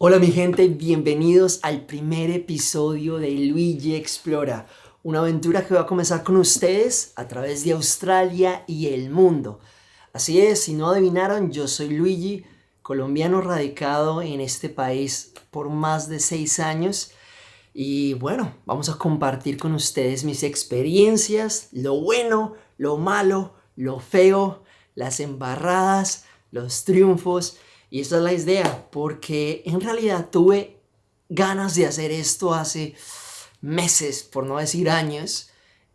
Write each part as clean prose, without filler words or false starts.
Hola mi gente, bienvenidos al primer episodio de Luigi Explora, una aventura que va a comenzar con ustedes a través de Australia y el mundo. Así es, si no adivinaron, yo soy Luigi, colombiano radicado en este país por más de 6 años y bueno, vamos a compartir con ustedes mis experiencias, lo bueno, lo malo, lo feo, las embarradas, los triunfos. Y esa es la idea, porque en realidad tuve ganas de hacer esto hace meses, por no decir años,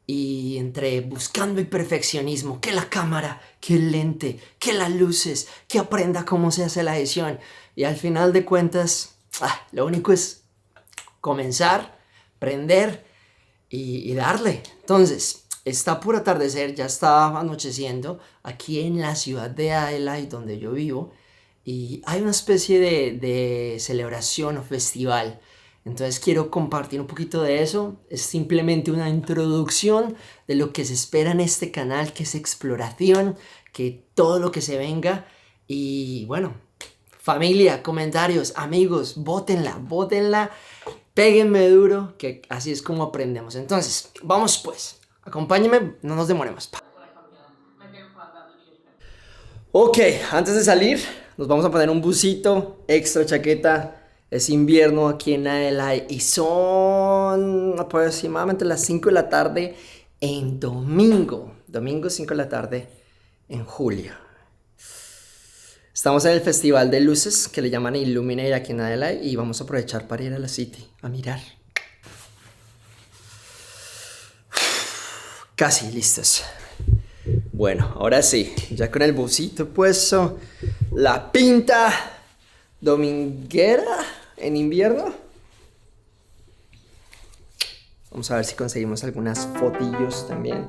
y entre buscando el perfeccionismo, que la cámara, que el lente, que las luces, que aprenda cómo se hace la edición, y al final de cuentas, lo único es comenzar, prender y darle. Entonces, está por atardecer, ya está anocheciendo aquí en la ciudad de Adelaide, donde yo vivo. Y hay una especie de celebración o festival. Entonces quiero compartir un poquito de eso. Es simplemente una introducción de lo que se espera en este canal, que es exploración, que todo lo que se venga. Y bueno, familia, comentarios, amigos, bótenla, péguenme duro, que así es como aprendemos. Entonces, vamos pues, acompáñenme, no nos demoremos. Ok, antes de salir, nos vamos a poner un busito, extra chaqueta. Es invierno aquí en Adelaide y son aproximadamente las 5 de la tarde en domingo 5 de la tarde en julio. Estamos en el festival de luces que le llaman Illuminate aquí en Adelaide y vamos a aprovechar para ir a la City a mirar. Casi listos. Bueno, ahora sí, ya con el busito puesto, la pinta dominguera en invierno. Vamos a ver si conseguimos algunas fotillos también.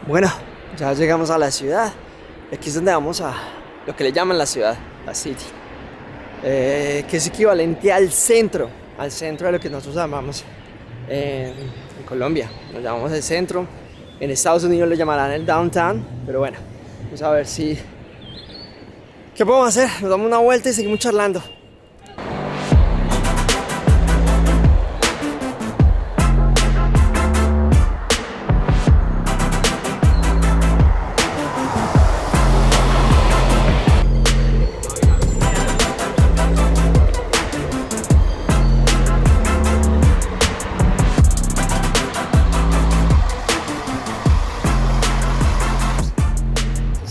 Bueno, ya llegamos a la ciudad. Aquí es donde vamos a lo que le llaman la ciudad, la City, que es equivalente al centro de lo que nosotros llamamos en Colombia. Lo llamamos el centro. En Estados Unidos lo llamarán el downtown. Pero bueno, vamos a ver si... ¿Qué podemos hacer? Nos damos una vuelta y seguimos charlando.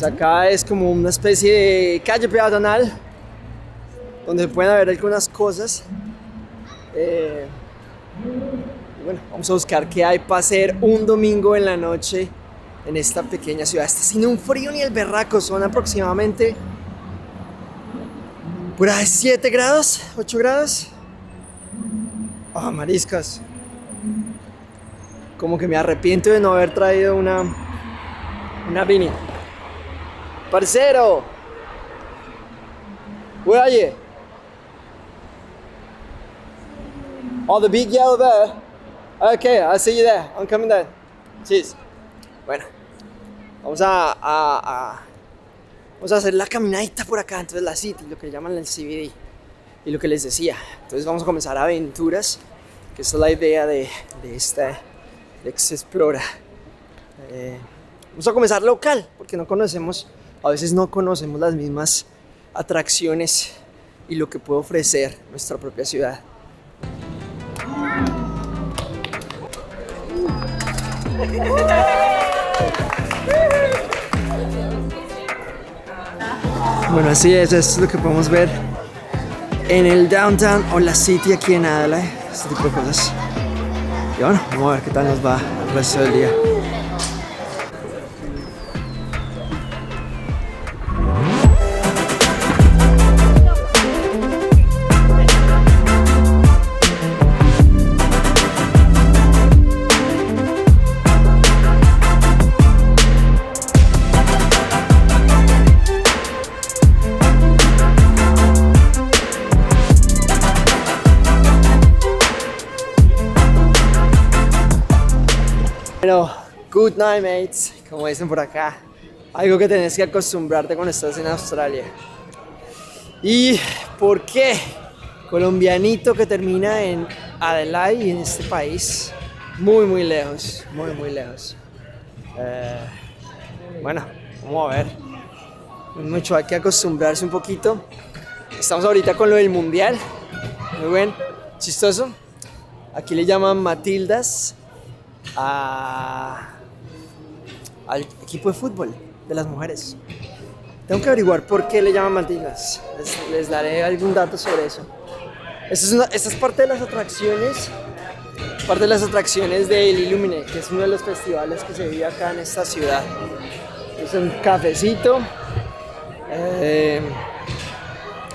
Acá es como una especie de calle peatonal donde pueden haber algunas cosas. Bueno, vamos a buscar qué hay para hacer un domingo en la noche en esta pequeña ciudad. Está sin un frío ni el berraco, son aproximadamente por ahí 7 grados, 8 grados. Oh, mariscas. Como que me arrepiento de no haber traído una beanie. Parcero, where are you? Oh, the big yellow there. Okay, I'll see you there. I'm coming down. Cheers. Bueno, vamos a hacer la caminadita por acá. Entonces la City, lo que llaman el CBD. Y lo que les decía, entonces vamos a comenzar aventuras, que esa es la idea de esta Explora. Vamos a comenzar local, porque a veces no conocemos las mismas atracciones y lo que puede ofrecer nuestra propia ciudad. Bueno, así es, esto es lo que podemos ver en el downtown o la City aquí en Adelaide, este tipo de cosas. Y bueno, vamos a ver qué tal nos va el resto del día. Bueno, good night, mates, como dicen por acá. Algo que tenés que acostumbrarte cuando estás en Australia. ¿Y por qué? Colombianito que termina en Adelaide y en este país. Muy lejos, muy lejos. Bueno, vamos a ver. Mucho, hay que acostumbrarse un poquito. Estamos ahorita con lo del mundial. Muy buen, chistoso. Aquí le llaman Matildas al equipo de fútbol de las mujeres. Tengo que averiguar por qué le llaman Matildas. Les daré algún dato sobre eso. Esta es parte de las atracciones. Parte de las atracciones del Illumine, que es uno de los festivales que se vive acá en esta ciudad. Es un cafecito.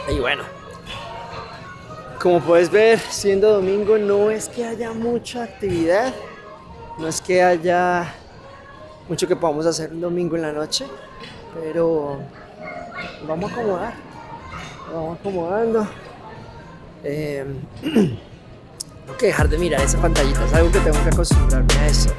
Y bueno, como puedes ver, siendo domingo, no es que haya mucha actividad. No es que haya mucho que podamos hacer un domingo en la noche. Pero vamos a acomodar. Vamos acomodando. Tengo que dejar de mirar esa pantallita, es algo que tengo que acostumbrarme a eso.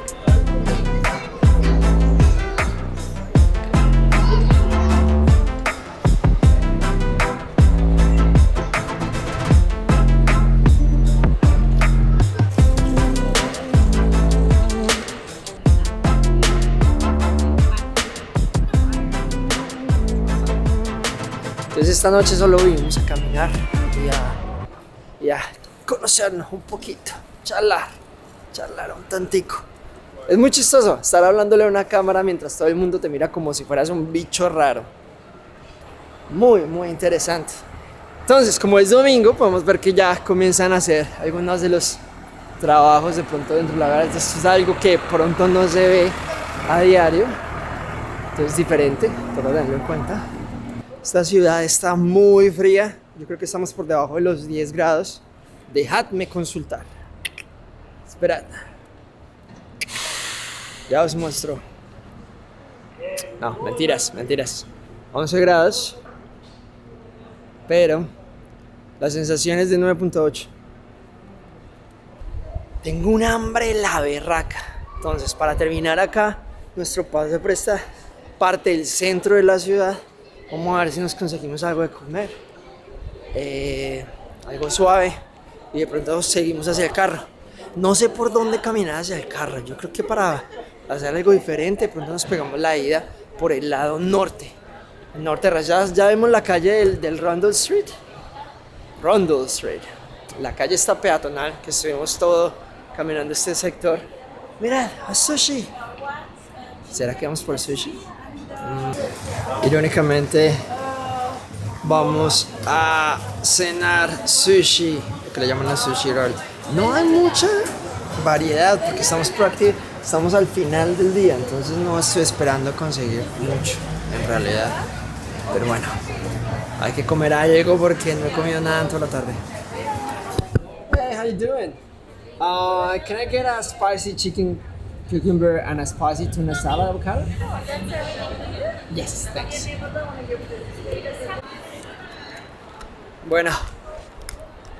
Entonces esta noche solo vinimos a caminar y a conocernos un poquito, charlar un tantico. Es muy chistoso estar hablándole a una cámara mientras todo el mundo te mira como si fueras un bicho raro. Muy interesante. Entonces, como es domingo, podemos ver que ya comienzan a hacer algunos de los trabajos de pronto dentro de la gara. Esto es algo que pronto no se ve a diario. Entonces es diferente, pero tenerlo en cuenta. Esta ciudad está muy fría. Yo creo que estamos por debajo de los 10 grados. Dejadme consultar. Esperad. Ya os muestro. No, mentiras. 11 grados. Pero la sensación es de 9.8. Tengo un hambre la berraca. Entonces, para terminar acá, nuestro paseo por esta parte del centro de la ciudad, vamos a ver si nos conseguimos algo de comer. Algo suave. Y de pronto seguimos hacia el carro. No sé por dónde caminar hacia el carro. Yo creo que para hacer algo diferente, de pronto nos pegamos la ida por el lado norte. El norte, ya vemos la calle del Rundle Street. La calle está peatonal, que estuvimos todo caminando este sector. Mirad, a sushi. ¿Será que vamos por sushi? Irónicamente, vamos a cenar sushi, lo que le llaman la sushi roll. No hay mucha variedad porque estamos al final del día, entonces no estoy esperando conseguir mucho en realidad. Pero bueno, hay que comer algo porque no he comido nada en toda la tarde. Hey, how you doing? Can I get a spicy chicken cucumber and a spicy tuna salad avocado? Yes, thanks. Bueno,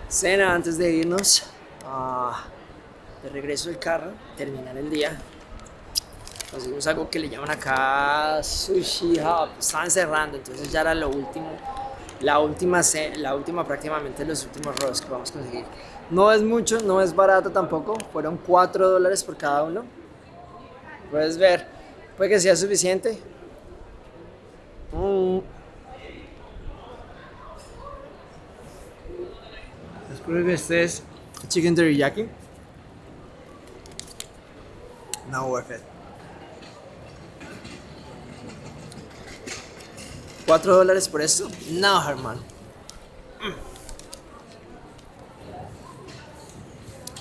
cena antes de irnos, de regreso del carro, terminar el día. Conseguimos algo que le llaman acá Sushi Hub. Estaban cerrando, entonces ya era lo último. La última prácticamente los últimos rolls que vamos a conseguir. No es mucho, no es barato tampoco. Fueron $4 por cada uno. Puedes ver, puede que sea suficiente. Espero que este es chicken teriyaki. No worth it. $4 por esto? No, hermano.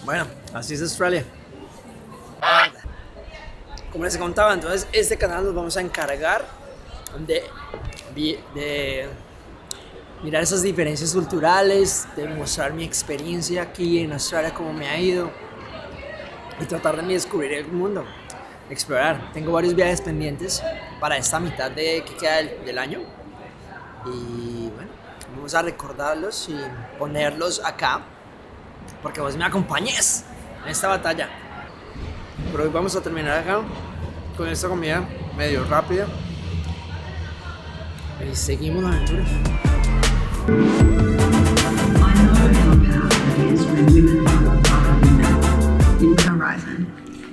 Bueno, así es Australia. Como les contaba, entonces este canal nos vamos a encargar de mirar esas diferencias culturales, de mostrar mi experiencia aquí en Australia, cómo me ha ido, y tratar de descubrir el mundo, explorar. Tengo varios viajes pendientes para esta mitad que queda del año, y bueno, vamos a recordarlos y ponerlos acá, porque vos me acompañes en esta batalla. Pero hoy vamos a terminar acá con esta comida medio rápida. Y seguimos la aventura.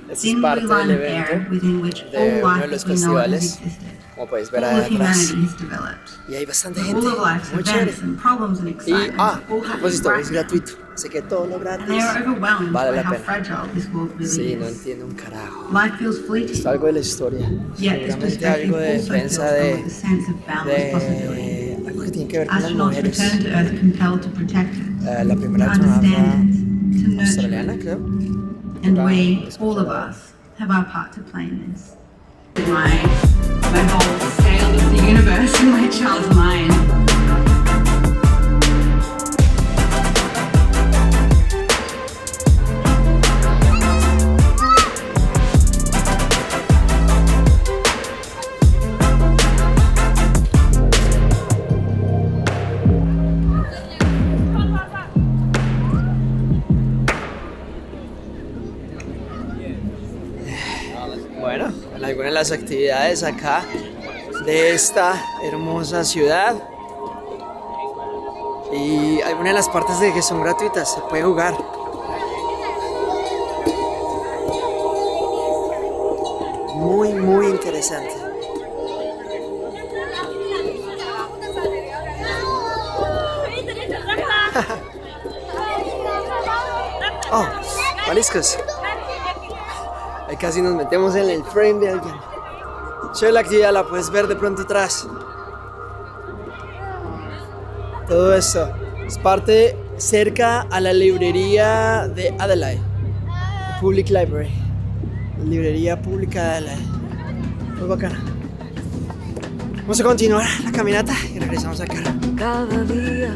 Esta es parte del evento de uno de los festivales, como puedes ver atrás. Y hay bastante gente, muy chévere. Y, propósito, es gratuito. Así que todo lo gratis vale la pena. Sí, no entiendo un carajo. Es algo de la historia. Seguramente algo de defensa de algo que tiene que ver con las mujeres. La primera astronauta australiana, creo. And we, all of us, have our part to play in this. My whole scale of the universe in my child's mind. Bueno, algunas de las actividades acá de esta hermosa ciudad y algunas de las partes de que son gratuitas, se puede jugar. Muy, muy interesante. Oh, mariscos. Ahí casi nos metemos en el frame de alguien. Chévere la actividad, la puedes ver de pronto atrás. Todo eso es parte cerca a la librería de Adelaide, Public Library, la librería pública de Adelaide. Muy bacana. Vamos a continuar la caminata y regresamos acá. Cada día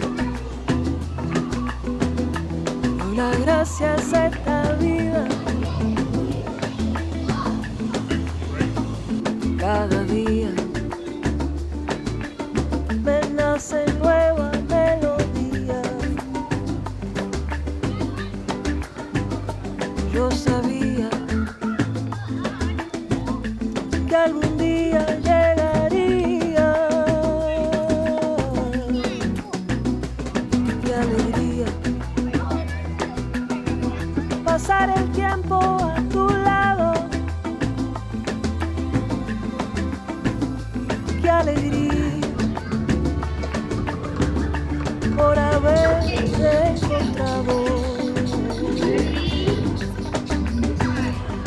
doy las gracias a esta vida. Cada día me nace nueva melodía. Yo sabía que algún día llegaría. Qué alegría pasar el tiempo a tu lado. Qué alegría por haberte encontrado.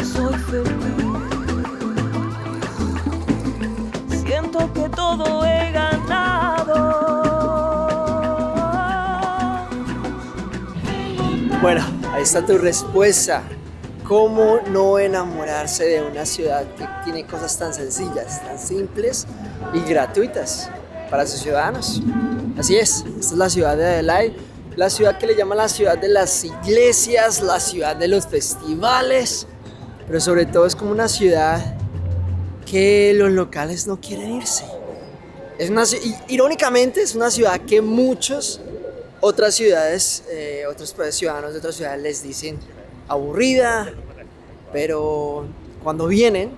Soy feliz, siento que todo he ganado. Bueno, ahí está tu respuesta. ¿Cómo no enamorarse de una ciudad que tiene cosas tan sencillas, tan simples y gratuitas para sus ciudadanos? Así es, esta es la ciudad de Adelaide, la ciudad que le llaman la ciudad de las iglesias, la ciudad de los festivales, pero sobre todo es como una ciudad que los locales no quieren irse. Irónicamente es una ciudad que muchas otras ciudades, otros ciudadanos de otras ciudades les dicen aburrida, pero cuando vienen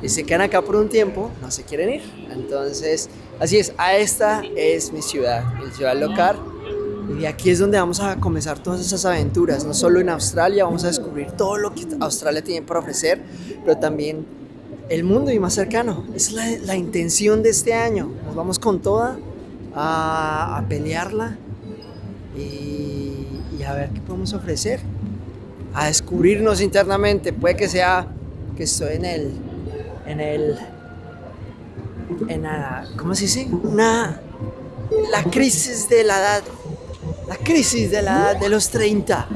y se quedan acá por un tiempo, no se quieren ir. Entonces, así es, esta es mi ciudad local, y aquí es donde vamos a comenzar todas esas aventuras. No solo en Australia, vamos a descubrir todo lo que Australia tiene para ofrecer, pero también el mundo y más cercano. Es la intención de este año. Nos vamos con toda a pelearla y a ver qué podemos ofrecer, a descubrirnos internamente. Puede que sea que estoy ¿cómo se dice? La crisis de la edad de los 30,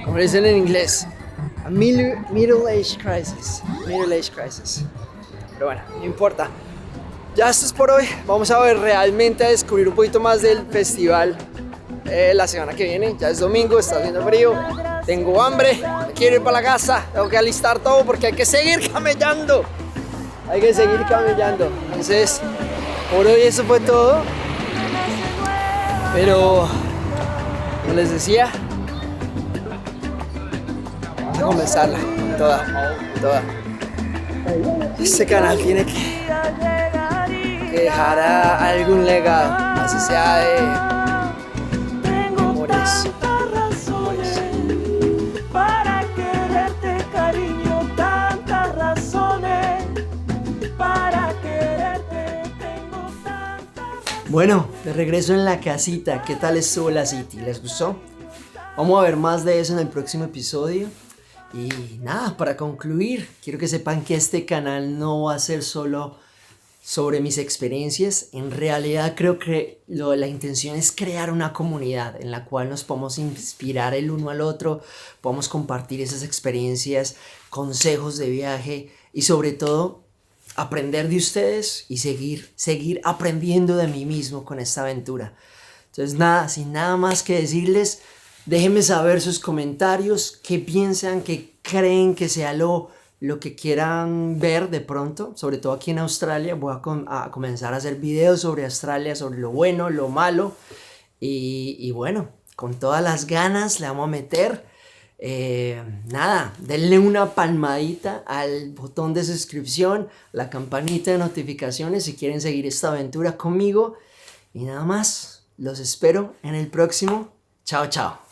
como dicen en inglés, a middle age crisis. Pero bueno, no importa. Ya esto es por hoy. Vamos a ver realmente a descubrir un poquito más del festival la semana que viene. Ya es domingo, está haciendo frío, tengo hambre, me quiero ir para la casa, tengo que alistar todo porque hay que seguir camellando. Entonces, por hoy eso fue todo. Pero, como les decía, a comenzarla con toda. Este canal tiene que dejar algún legado, así sea de amores. Para quererte, cariño, tantas razones. Para quererte tengo tantas. Bueno, de regreso en la casita. ¿Qué tal estuvo la City? ¿Les gustó? Vamos a ver más de eso en el próximo episodio. Y nada, para concluir, quiero que sepan que este canal no va a ser solo sobre mis experiencias. En realidad creo que la intención es crear una comunidad en la cual nos podamos inspirar el uno al otro, podamos compartir esas experiencias, consejos de viaje y sobre todo aprender de ustedes y seguir aprendiendo de mí mismo con esta aventura. Entonces nada, sin nada más que decirles, déjenme saber sus comentarios, qué piensan, qué creen que sea lo que quieran ver de pronto, sobre todo aquí en Australia. Voy a comenzar a hacer videos sobre Australia, sobre lo bueno, lo malo y bueno, con todas las ganas le vamos a meter. Nada, denle una palmadita al botón de suscripción, la campanita de notificaciones si quieren seguir esta aventura conmigo y nada más, los espero en el próximo. Chao, chao.